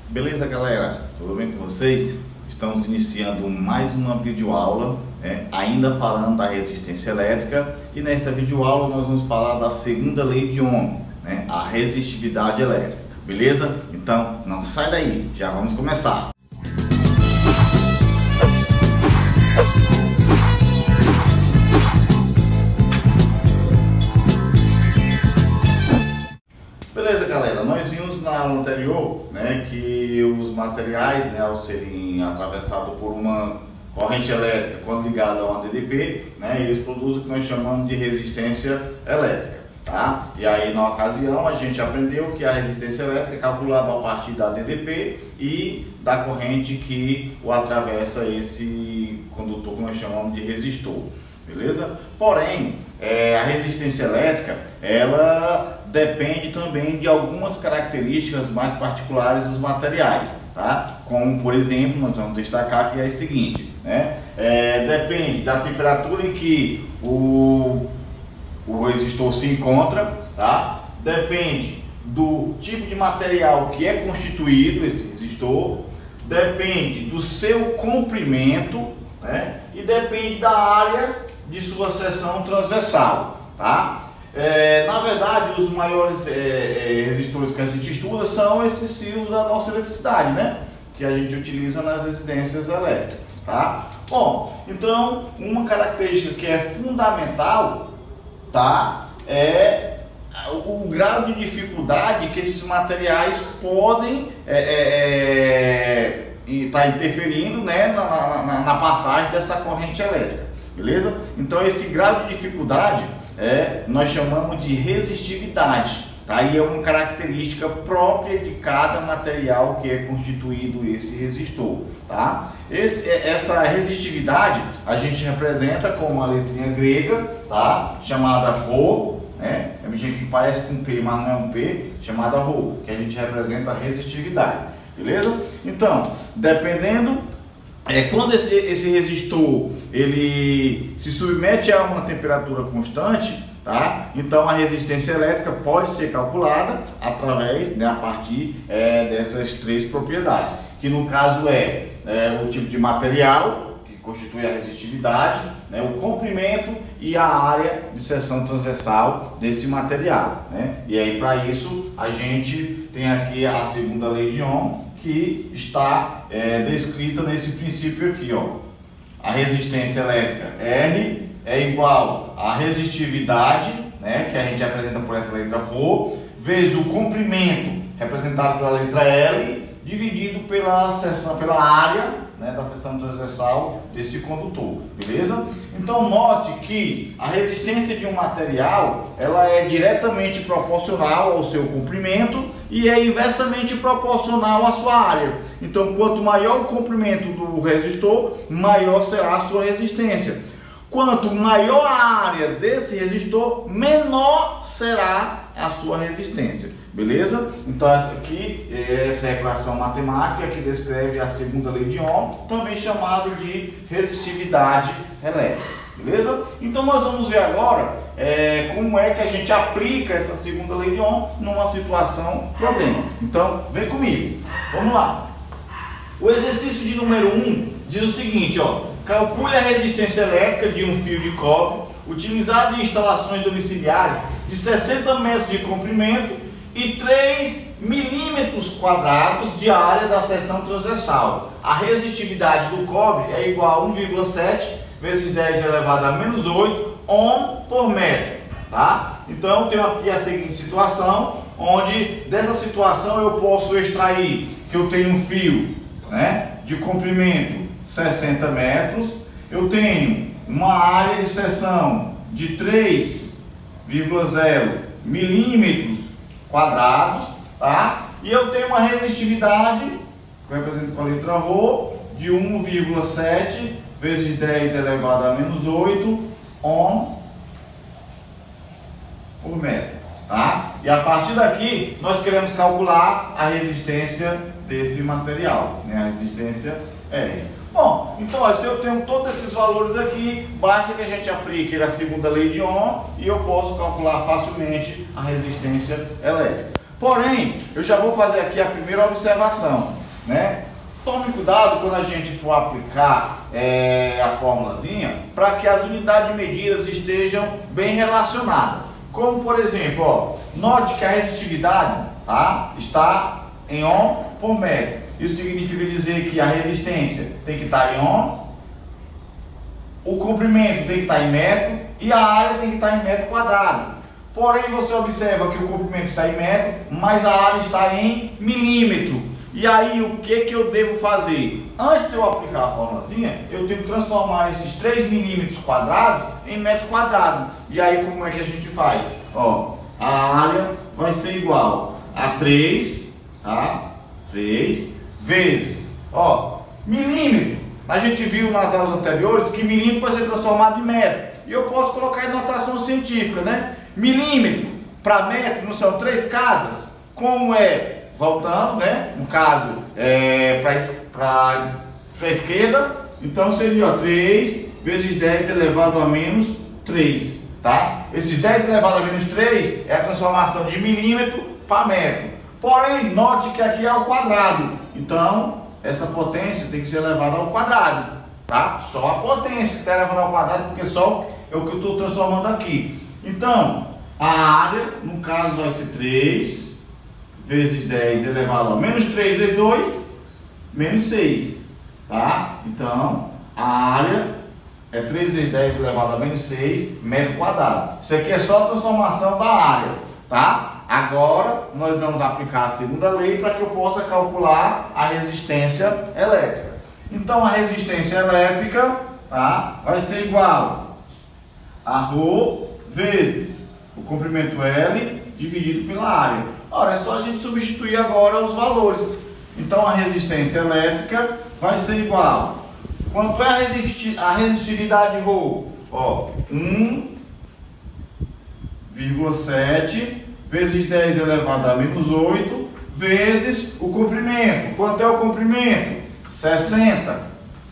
Beleza, galera? Tudo bem com vocês? Estamos iniciando mais uma videoaula, ainda falando da resistência elétrica, e nesta videoaula nós vamos falar da segunda lei de Ohm, a resistividade elétrica. Beleza? Então não sai daí, já vamos começar. Beleza, galera, nós vimos na aula anterior que os materiais, ao serem atravessados por uma corrente elétrica quando ligada a uma DDP, eles produzem o que nós chamamos de resistência elétrica, tá? E aí na ocasião a gente aprendeu que a resistência elétrica é calculada a partir da DDP e da corrente que o atravessa esse condutor que nós chamamos de resistor, beleza? Porém, a resistência elétrica, ela depende também de algumas características mais particulares dos materiais, tá? Como, por exemplo, nós vamos destacar que é o seguinte, depende da temperatura em que o resistor se encontra, tá? Depende do tipo de material que é constituído esse resistor, depende do seu comprimento, e depende da área de sua seção transversal, tá? Na verdade, os maiores resistores que a gente estuda são esses fios da nossa eletricidade, que a gente utiliza nas residências elétricas, tá? Bom, então uma característica que é fundamental, tá, é o grau de dificuldade que esses materiais podem estar interferindo, na passagem dessa corrente elétrica, beleza? Então esse grau de dificuldade nós chamamos de resistividade, tá? E é uma característica própria de cada material que é constituído esse resistor, tá? Essa resistividade a gente representa com uma letrinha grega, tá? Chamada Rho, é uma gente que parece com P, mas não é um P, chamada Rho, que a gente representa a resistividade, beleza? Então, dependendo quando esse resistor ele se submete a uma temperatura constante, tá? Então a resistência elétrica pode ser calculada através, a partir dessas três propriedades, que no caso o tipo de material que constitui a resistividade, o comprimento e a área de seção transversal desse material, E aí para isso a gente tem aqui a segunda lei de Ohm, que está descrita nesse princípio aqui, ó. A resistência elétrica R é igual à resistividade, que a gente apresenta por essa letra Rho, vezes o comprimento, representado pela letra L, dividido pela área, da seção transversal desse condutor, beleza? Então note que a resistência de um material ela é diretamente proporcional ao seu comprimento e é inversamente proporcional à sua área. Então quanto maior o comprimento do resistor, maior será a sua resistência. Quanto maior a área desse resistor, menor será a sua resistência, beleza? Então essa é a equação matemática que descreve a segunda lei de Ohm, também chamada de resistividade elétrica, beleza? Então nós vamos ver agora como é que a gente aplica essa segunda lei de Ohm numa situação problema. Então vem comigo, vamos lá. O exercício de número 1 diz o seguinte, ó. Calcule a resistência elétrica de um fio de cobre utilizado em instalações domiciliares de 60 metros de comprimento e 3 milímetros quadrados de área da seção transversal. A resistividade do cobre é igual a 1,7 vezes 10 elevado a menos 8 ohm por metro, tá? Então, eu tenho aqui a seguinte situação, onde dessa situação eu posso extrair que eu tenho um fio, de comprimento 60 metros, eu tenho uma área de seção de 3,0 milímetros quadrados, tá? E eu tenho uma resistividade, que eu represento com a letra Rho, de 1,7 vezes 10 elevado a menos 8 ohm por metro, tá? E a partir daqui nós queremos calcular a resistência desse material, a resistência R. Bom, então se eu tenho todos esses valores aqui, basta que a gente aplique a segunda lei de Ohm e eu posso calcular facilmente a resistência elétrica. Porém, eu já vou fazer aqui a primeira observação, né? Tome cuidado quando a gente for aplicar a formulazinha para que as unidades de medidas estejam bem relacionadas. Como por exemplo, ó, note que a resisttividade, tá, está em ohm por metro. Isso significa dizer que a resistência tem que estar em ohm, o comprimento tem que estar em metro e a área tem que estar em metro quadrado. Porém, você observa que o comprimento está em metro, mas a área está em milímetro. E aí, o que eu devo fazer? Antes de eu aplicar a formulazinha, eu tenho que transformar esses 3 milímetros quadrados em metros quadrados. E aí, como é que a gente faz? Ó, a área vai ser igual a 3, tá? 3 vezes, ó, milímetro. A gente viu nas aulas anteriores que milímetro pode ser transformado em metro. E eu posso colocar em notação científica, né? Milímetro para metro não são 3 casas? Como é? Voltando, né? No caso, para a esquerda, então seria, ó, 3 vezes 10 elevado a menos 3, tá? Esses 10 elevado a menos 3 é a transformação de milímetro para metro. Porém, note que aqui é ao quadrado, então essa potência tem que ser elevada ao quadrado, tá? Só a potência que está elevada ao quadrado, porque só é o que eu estou transformando aqui. Então, a área, no caso, vai ser 3 vezes 10 elevado a menos 3 vezes 2, menos 6, tá? Então, a área é 3 vezes 10 elevado a menos 6 metro quadrado. Isso aqui é só a transformação da área, tá? Agora, nós vamos aplicar a segunda lei para que eu possa calcular a resistência elétrica. Então, a resistência elétrica, tá, vai ser igual a ρ vezes o comprimento L dividido pela área. Ora, é só a gente substituir agora os valores. Então, a resistência elétrica vai ser igual. Quanto é a resistividade ρ? Ó, 1,7 vezes 10 elevado a menos 8 vezes o comprimento. Quanto é o comprimento? 60,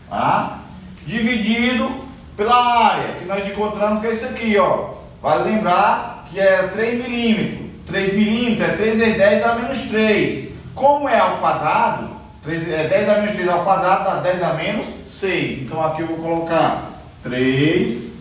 tá? Dividido pela área, que nós encontramos que é isso aqui, ó. Vale lembrar que é 3 milímetros. 3 milímetros é 3 vezes 10 a menos 3. Como é ao quadrado, 10 a menos 3 ao quadrado dá 10 a menos 6. Então aqui eu vou colocar 3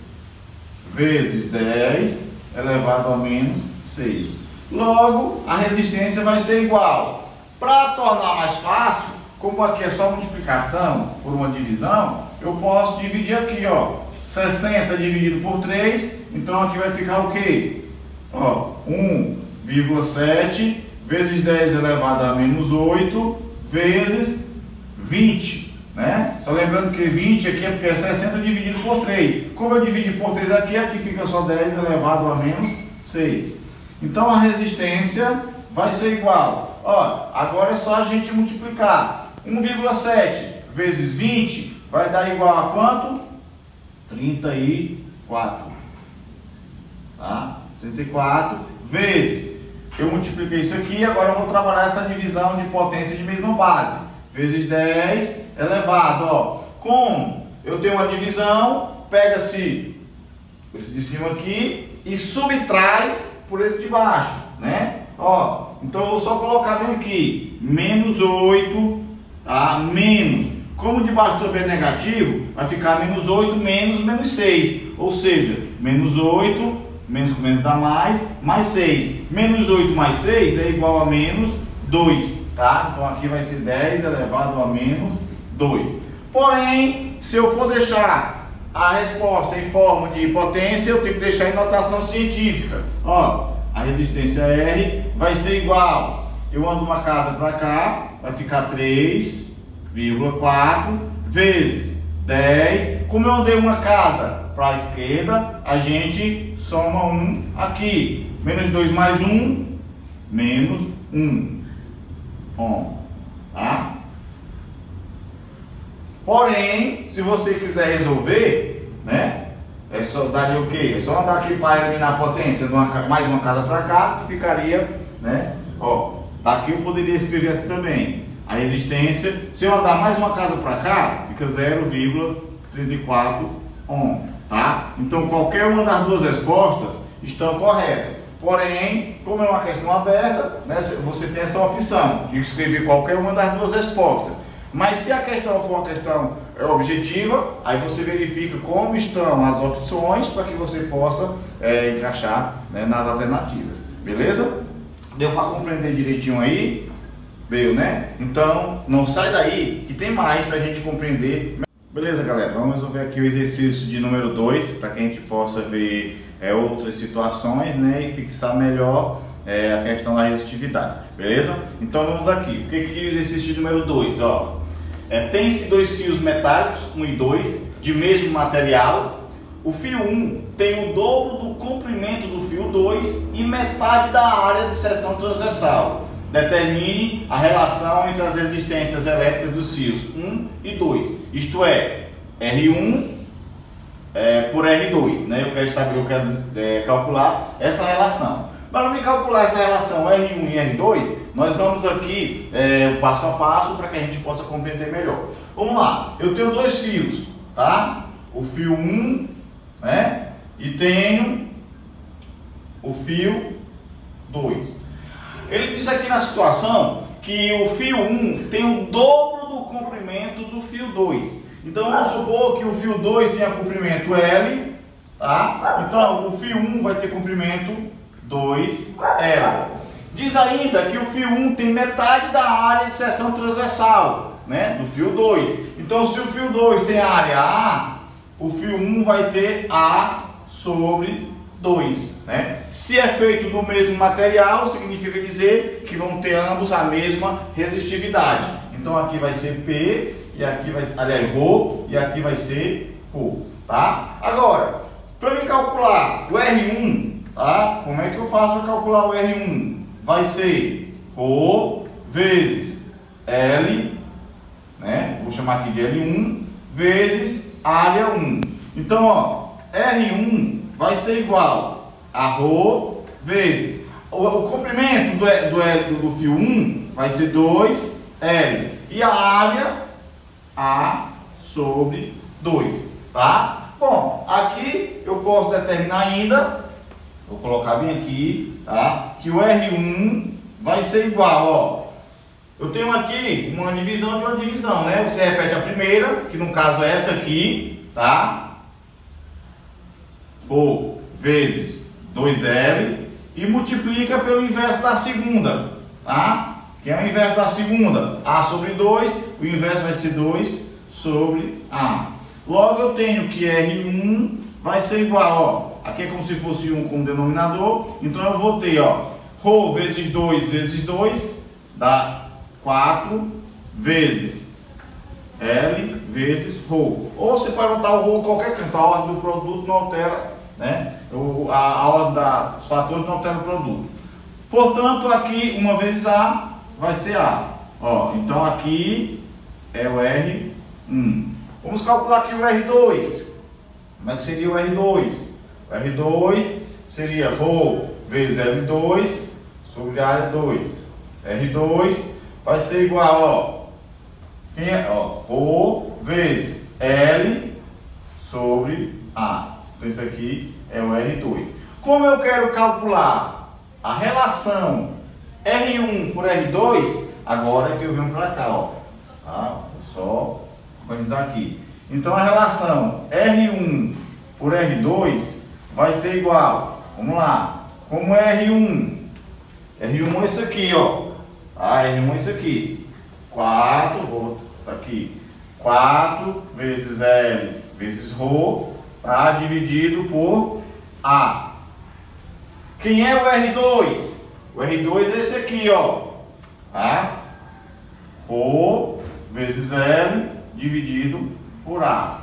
vezes 10 elevado a menos 6. Logo, a resistência vai ser igual. Para tornar mais fácil, como aqui é só multiplicação por uma divisão, eu posso dividir aqui, ó, 60 dividido por 3, então aqui vai ficar o quê? Ó, 1,7 vezes 10 elevado a menos 8 vezes 20, né? Só lembrando que 20 aqui é porque é 60 dividido por 3. Como eu dividi por 3 aqui, aqui fica só 10 elevado a menos 6. Então a resistência vai ser igual. Ó, agora é só a gente multiplicar. 1,7 vezes 20 vai dar igual a quanto? 34. Tá? 34 vezes. Eu multipliquei isso aqui, agora eu vou trabalhar essa divisão de potência de mesma base. Vezes 10 elevado, ó. Como eu tenho uma divisão, pega-se esse de cima aqui e subtrai por esse de baixo, né? Ó, então eu vou só colocar bem aqui, menos 8, tá? Menos, como de baixo também é negativo, vai ficar menos 8 menos 6, ou seja, menos 8, menos com menos dá mais 6. Menos 8 mais 6 é igual a menos 2, tá? Então aqui vai ser 10 elevado a menos 2. Porém, se eu for deixar a resposta em forma de potência, eu tenho que deixar em notação científica. Ó, a resistência R vai ser igual. Eu ando uma casa para cá, vai ficar 3,4 vezes 10. Como eu andei uma casa para a esquerda, a gente soma 1 aqui. Menos 2 mais 1, menos 1. Bom, tá? Porém, se você quiser resolver, né, é só daria o quê? É só andar aqui para eliminar a potência de mais uma casa para cá, que ficaria, né, ó, daqui eu poderia escrever assim também. A resistência, se eu andar mais uma casa para cá, fica 0,34 ohm, tá? Então qualquer uma das duas respostas estão corretas. Porém, como é uma questão aberta, né, você tem essa opção de escrever qualquer uma das duas respostas. Mas se a questão for uma questão objetiva, aí você verifica como estão as opções para que você possa encaixar, né, nas alternativas. Beleza? Deu para compreender direitinho aí? Deu, né? Então, não sai daí que tem mais para a gente compreender. Beleza, galera? Vamos resolver aqui o exercício de número 2 para que a gente possa ver outras situações, né, e fixar melhor a questão da resistividade. Beleza? Então vamos aqui. O que diz o exercício de número 2? Tem-se dois fios metálicos, 1 e 2, de mesmo material. O fio 1 tem o dobro do comprimento do fio 2 e metade da área de seção transversal. Determine a relação entre as resistências elétricas dos fios 1 e 2. Isto é, R1 por R2. Né? Eu quero calcular essa relação. Para me calcular essa relação R1 e R2, nós vamos aqui o passo a passo para que a gente possa compreender melhor. Vamos lá, eu tenho dois fios, tá? O fio 1, né? E tenho o fio 2. Ele diz aqui na situação que o fio 1 tem o dobro do comprimento do fio 2. Então vamos supor que o fio 2 tenha comprimento L, tá? Então o fio 1 vai ter comprimento 2L. Diz ainda que o fio 1 tem metade da área de seção transversal, né, do fio 2. Então, se o fio 2 tem área A, o fio 1 vai ter A sobre 2. Né? Se é feito do mesmo material, significa dizer que vão ter ambos a mesma resistividade. Então, aqui vai ser P, e aqui vai ser, aliás, Rho, e aqui vai ser Rho. Tá? Agora, para me calcular o R1, tá? Como é que eu faço para calcular o R1? Vai ser Rho vezes L, né? Vou chamar aqui de L1, vezes área 1. Então, R1 vai ser igual a Rho vezes o comprimento do fio 1 vai ser 2L. E a área A sobre 2. Tá? Bom, aqui eu posso determinar ainda, vou colocar bem aqui, tá? Que o R1 vai ser igual, ó. Eu tenho aqui uma divisão de uma divisão, né? Você repete a primeira, que no caso é essa aqui, tá? Rho vezes 2L e multiplica pelo inverso da segunda, tá? Que é o inverso da segunda, A sobre 2, o inverso vai ser 2 sobre A. Logo eu tenho que R1 vai ser igual, ó. Aqui é como se fosse 1 como denominador, então eu vou ter, ó, Rho vezes 2 dá 4 vezes L vezes Rho. Ou você pode botar o Rho em qualquer canto, a ordem do produto não altera, né? A ordem dos fatores não altera o produto. Portanto, aqui uma vezes A vai ser A. Ó, então aqui é o R1. Vamos calcular aqui o R2. Como é que seria o R2? O R2 seria Rho vezes L2 sobre área 2. R2 vai ser igual, ó, quem é? Ó, Rho vezes L sobre A. Então isso aqui é o R2. Como eu quero calcular a relação R1 por R2, agora é que eu venho para cá, ó. Tá? Vou só organizar aqui. Então a relação R1 por R2 vai ser igual, vamos lá, como é R1? R1 é isso aqui, ó. Tá? R1 é isso aqui. 4, vou aqui. 4 vezes L vezes Rho, tá? Dividido por A. Quem é o R2? O R2 é esse aqui, ó. Tá? Rho vezes L dividido por A.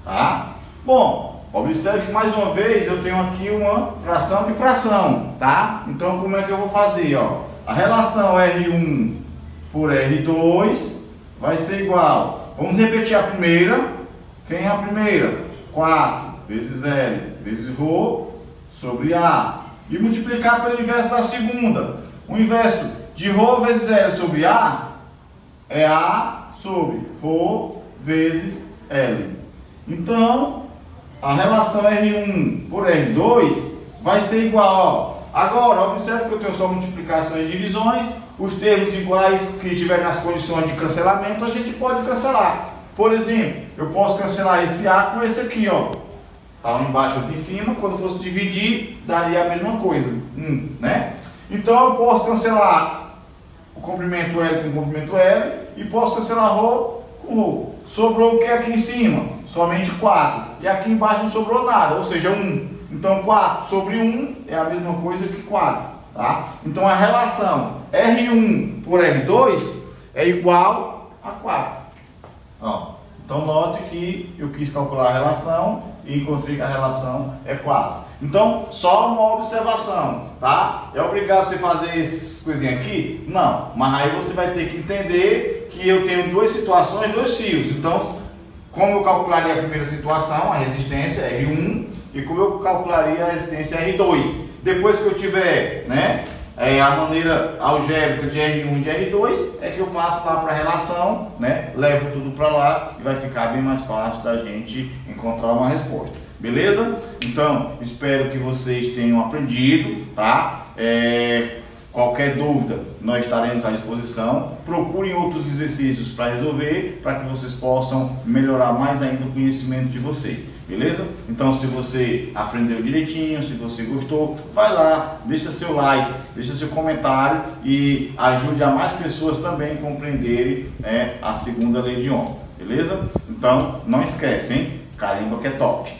Tá? Bom, observe que mais uma vez eu tenho aqui uma fração de fração, tá? Então como é que eu vou fazer, ó? A relação R1 por R2 vai ser igual. Vamos repetir a primeira. Quem é a primeira? 4 vezes L vezes Rho sobre A. E multiplicar pelo inverso da segunda. O inverso de Rho vezes L sobre A é A sobre Rho vezes L. Então, a relação R1 por R2 vai ser igual, ó. Agora, observe que eu tenho só multiplicações e divisões. Os termos iguais que estiverem nas condições de cancelamento, a gente pode cancelar. Por exemplo, eu posso cancelar esse A com esse aqui, ó. Tá um embaixo e outro em cima. Quando eu fosse dividir, daria a mesma coisa, né? Então eu posso cancelar o comprimento L com o comprimento L e posso cancelar ρ com ρ. Sobrou o que aqui em cima? Somente 4. E aqui embaixo não sobrou nada, ou seja, 1. Então 4 sobre 1 é a mesma coisa que 4. Tá? Então a relação R1 por R2 é igual a 4. Ó, então note que eu quis calcular a relação e encontrei que a relação é 4. Então, só uma observação, tá? É obrigado você fazer essas coisinhas aqui? Não, mas aí você vai ter que entender que eu tenho duas situações, dois fios. Então, como eu calcularia a primeira situação, a resistência R1, e como eu calcularia a resistência R2. Depois que eu tiver, né, a maneira algébrica de R1 e de R2, é que eu passo lá para a relação, né, levo tudo para lá e vai ficar bem mais fácil da gente encontrar uma resposta. Beleza? Então, espero que vocês tenham aprendido, tá? Qualquer dúvida, nós estaremos à disposição. Procurem outros exercícios para resolver, para que vocês possam melhorar mais ainda o conhecimento de vocês. Beleza? Então, se você aprendeu direitinho, se você gostou, vai lá, deixa seu like, deixa seu comentário e ajude a mais pessoas também a compreenderem, a segunda lei de Ohm. Beleza? Então, não esquece, hein? Carimba que é top!